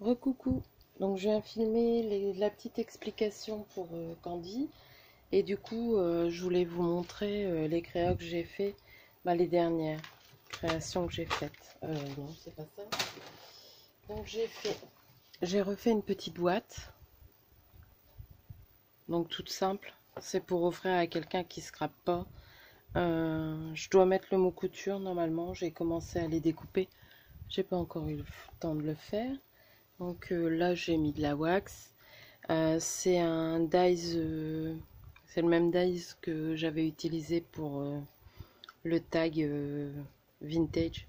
Recoucou. Donc je viens filmer la petite explication pour Candy. Et du coup, je voulais vous montrer les créas que j'ai fait, les dernières créations que j'ai faites. Non, c'est pas ça. Donc j'ai refait une petite boîte. Donc toute simple. C'est pour offrir à quelqu'un qui ne scrape pas. Je dois mettre le mot couture normalement. J'ai commencé à les découper. J'ai pas encore eu le temps de le faire. Donc là j'ai mis de la wax. C'est un dies, c'est le même dies que j'avais utilisé pour le tag vintage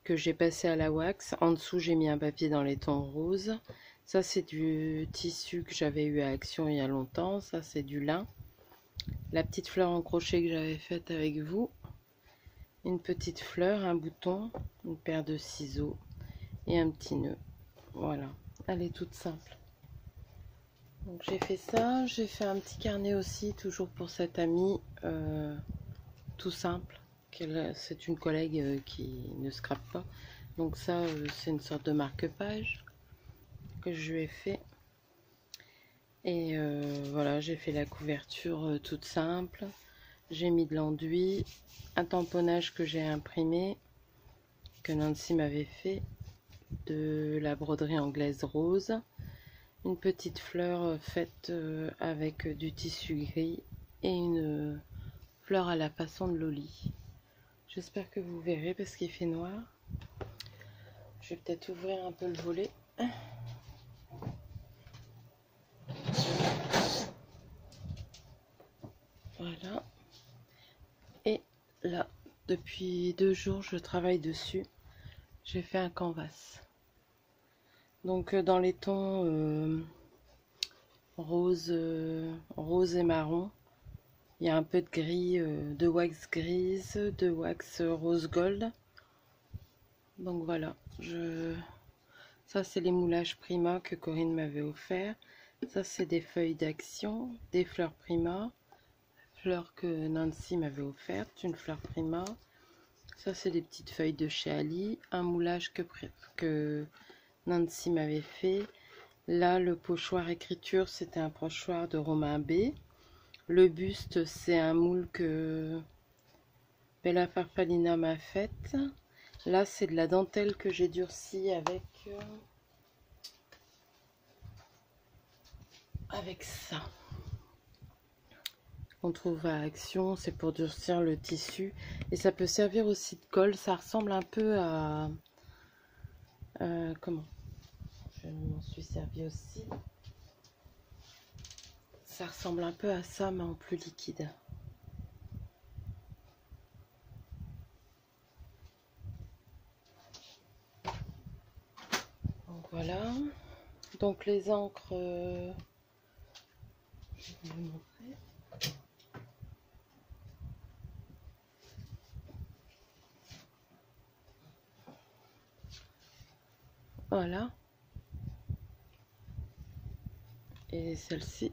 que j'ai passé à la wax. En dessous j'ai mis un papier dans les tons roses. Ça c'est du tissu que j'avais eu à Action il y a longtemps. Ça c'est du lin. La petite fleur en crochet que j'avais faite avec vous. Une petite fleur, un bouton, une paire de ciseaux et un petit nœud. Voilà, elle est toute simple. Donc j'ai fait ça, j'ai fait un petit carnet aussi, toujours pour cette amie, tout simple. C'est une collègue qui ne scrape pas. Donc ça, c'est une sorte de marque-page que je lui ai fait. Et voilà, j'ai fait la couverture toute simple. J'ai mis de l'enduit, un tamponnage que j'ai imprimé, que Nancy m'avait fait, de la broderie anglaise rose. Une petite fleur faite avec du tissu gris et une fleur à la façon de Loli. J'espère que vous verrez parce qu'il fait noir. Je vais peut-être ouvrir un peu le volet. Voilà. Et là, depuis 2 jours, je travaille dessus. J'ai fait un canvas. Donc dans les tons rose et marron. Il y a un peu de gris, de wax grise, de wax rose gold. Donc voilà, ça c'est les moulages Prima que Corinne m'avait offert. Ça c'est des feuilles d'Action, des fleurs Prima, fleurs que Nancy m'avait offertes, une fleur Prima. Ça c'est des petites feuilles de chez Ali, un moulage que Nancy m'avait fait. Là le pochoir écriture, c'était un pochoir de Romain B. Le buste, c'est un moule que Bella Farfalina m'a fait. Là, c'est de la dentelle que j'ai durcie avec ça. On trouve à Action, c'est pour durcir le tissu. Et ça peut servir aussi de colle. Ça ressemble un peu à... comment? Je m'en suis servi aussi. Ça ressemble un peu à ça, mais en plus liquide. Donc voilà. Donc les encres... je vais vous montrer. Voilà. Et celle-ci.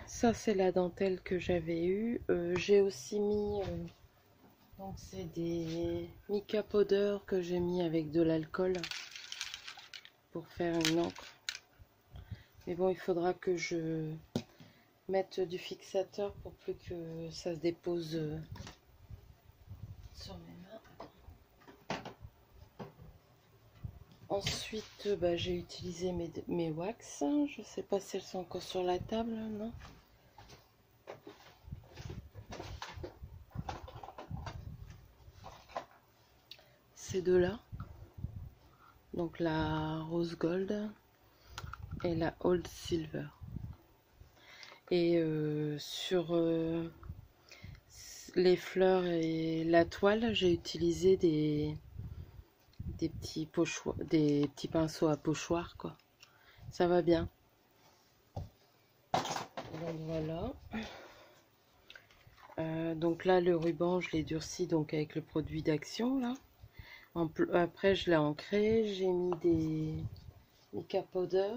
Ça c'est la dentelle que j'avais eue. J'ai aussi mis... donc c'est des mica powder que j'ai mis avec de l'alcool pour faire une encre. Mais bon, il faudra que je mette du fixateur pour plus que ça se dépose sur mes mains. Ensuite, j'ai utilisé mes wax. Je sais pas si elles sont encore sur la table, non? Ces deux-là. Donc la rose gold et la old silver. Et sur les fleurs et la toile, j'ai utilisé des petits pochoirs, des petits pinceaux à pochoir, quoi. Ça va bien. Donc voilà. Donc là, le ruban, je l'ai durci donc avec le produit d'Action là. Après, je l'ai ancré. J'ai mis des mica powder.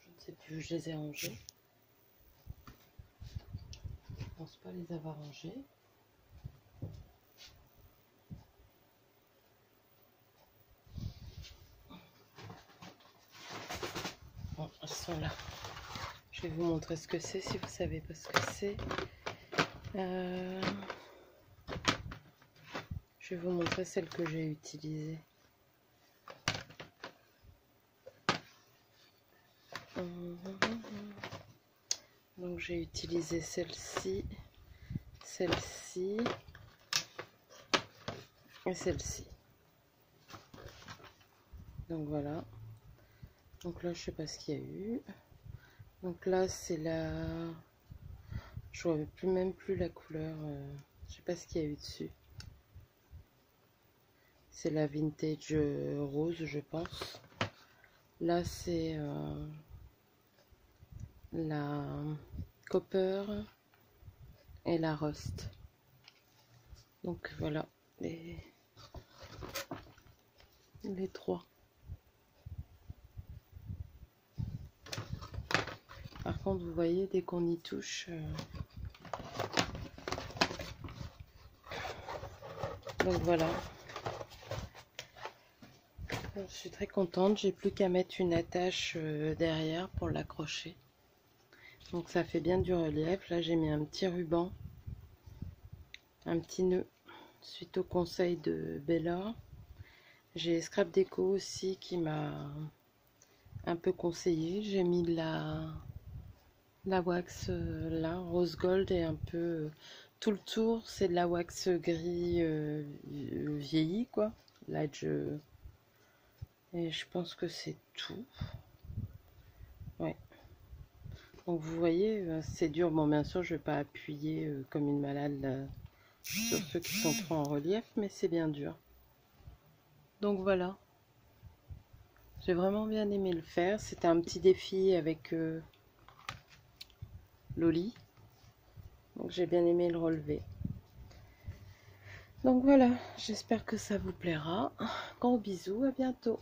Je ne sais plus où je les ai rangés. Je ne pense pas les avoir rangés. sont là. Je vais vous montrer ce que c'est si vous savez pas ce que c'est. Je vais vous montrer celle que j'ai utilisée. Donc j'ai utilisé celle-ci, celle-ci et celle-ci. Donc voilà. Donc là je sais pas ce qu'il y a eu. Donc là c'est la... Je vois même plus la couleur. Je sais pas ce qu'il y a eu dessus. C'est la vintage rose je pense. Là c'est la copper et la rust. Donc voilà les trois. Par contre, vous voyez, dès qu'on y touche, donc voilà. Je suis très contente. J'ai plus qu'à mettre une attache derrière pour l'accrocher. Donc ça fait bien du relief. Là, j'ai mis un petit ruban, un petit nœud, suite au conseil de Bella. J'ai Scrap Déco aussi qui m'a un peu conseillé. J'ai mis la wax là, rose gold, et un peu tout le tour, c'est de la wax gris vieilli quoi. Là, et je pense que c'est tout. Ouais. Donc vous voyez, c'est dur. Bon, bien sûr, je vais pas appuyer comme une malade sur ceux qui sont trop en relief, mais c'est bien dur. Donc voilà. J'ai vraiment bien aimé le faire. C'était un petit défi avec Loli. Donc j'ai bien aimé le relever. Donc voilà, j'espère que ça vous plaira. Gros bisous, à bientôt.